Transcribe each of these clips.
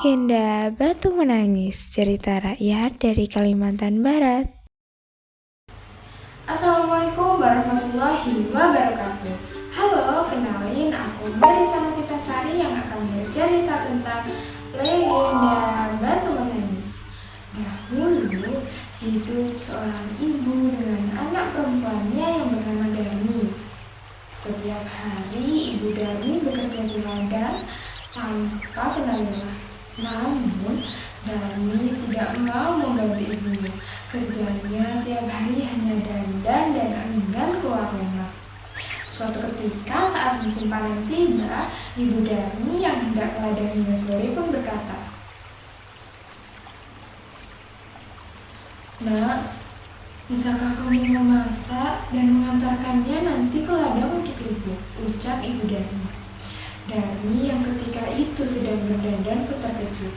Legenda Batu Menangis, cerita rakyat dari Kalimantan Barat. Assalamualaikum warahmatullahi wabarakatuh. Halo, kenalin aku Barisa Novitasari yang akan bercerita tentang legenda Batu Menangis. Dahulu hidup seorang ibu dengan anak perempuannya yang bernama Darmi. Setiap hari ibu Darmi bekerja di ladang tanpa kenal lelah. Namun, Darmi tidak mau membantu ibunya. Kerjanya tiap hari hanya dandan dan enggan keluar rumah. Suatu ketika saat musim panen tiba, ibu Darmi yang hendak ke ladang hingga sore pun berkata, "Nak, bisakah kamu memasak dan mengantarkannya nanti ke ladang untuk ibu?" ucap ibu Darmi. Darmi yang ketika itu sedang berdandan pun terkejut.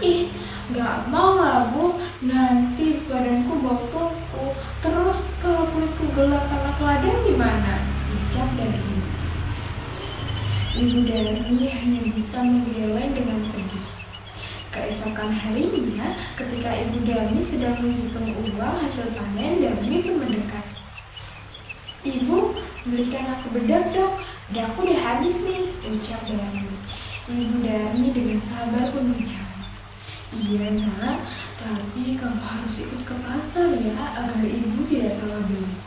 "Ih, gak mau lah bu, nanti badanku bau tuku. Terus kalau kulitku gelap karena ke ladang gimana?" ucap Darmi. Ibu Darmi hanya bisa menggeleng dengan sedih. Keesokan harinya, ketika ibu Darmi sedang menghitung uang hasil panen, Darmi pun mendekat. "Ibu, belikan aku bedak dong, bedakku udah habis nih," ucap Darmi. Ibu Darmi dengan sabar pun menjawab, "Iya nak, tapi kamu harus ikut ke pasar ya, agar ibu tidak salah beli."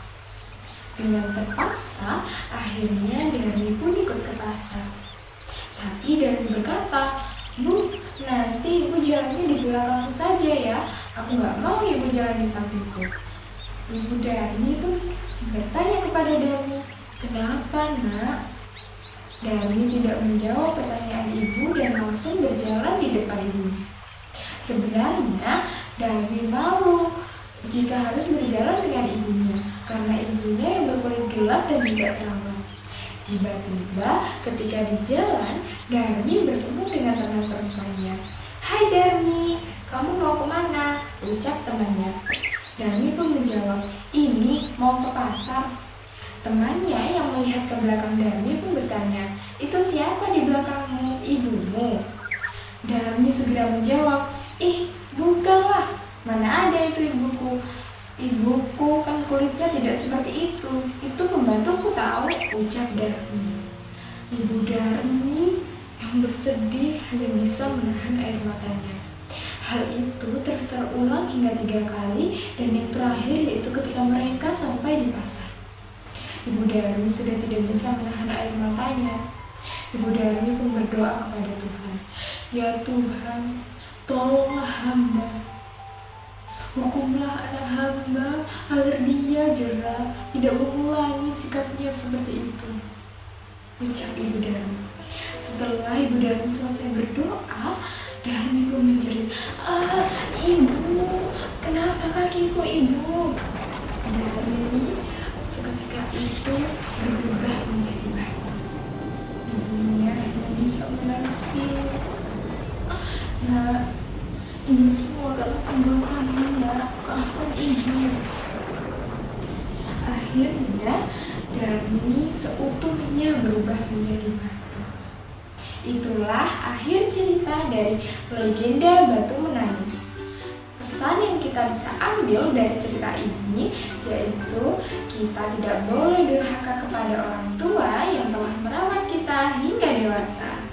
Dengan terpaksa, akhirnya Darmi pun ikut ke pasar. Tapi Darmi berkata, "Bu, nanti ibu jalannya di belakangku saja ya, aku gak mau ibu jalan di sampingku." Ibu Darmi pun bertanya kepada Darmi, "Kenapa nak?" Darmi tidak menjawab pertanyaan ibu dan langsung berjalan di depan ibunya. Sebenarnya Darmi malu jika harus berjalan dengan ibunya, karena ibunya yang berkulit gelap dan tidak terawat. Tiba-tiba ketika di jalan, Darmi bertemu dengan teman perempuannya. "Hai Darmi, kamu mau kemana?" ucap temannya. Darmi pun menjawab, "Ini mau ke pasar." Temannya yang melihat ke belakang Darmi pun bertanya, "Itu siapa di belakangmu, ibumu?" Darmi segera menjawab, "Ih, bukanlah, mana ada itu ibuku. Ibuku kan kulitnya tidak seperti itu pembantuku tahu," ucap Darmi. Ibu Darmi yang bersedih hanya bisa menahan air matanya. Hal itu terus terulang hingga 3 kali, dan yang terakhir yaitu ketika mereka sampai di pasar. Ibu Darmi sudah tidak bisa menahan air matanya. Ibu Darmi pun berdoa kepada Tuhan, "Ya Tuhan, tolonglah hamba. Hukumlah anak hamba agar dia jera, tidak mengulangi sikapnya seperti itu," ucap Ibu Darmi. Setelah Ibu Darmi selesai berdoa, Darmi pun menjerit, "Ibu, kenapa kakiku ibu?" Darmi seketika itu berubah menjadi batu. Ibunya hanya bisa menangis pilu. "Nak, ini semua karena perbuatanmu, nak. Maafkan ibu." Akhirnya Darmi seutuhnya berubah menjadi batu. Itulah akhir cerita dari legenda Batu Menangis. Pesan yang kita bisa ambil dari cerita ini yaitu kita tidak boleh durhaka kepada orang tua yang telah merawat kita hingga dewasa.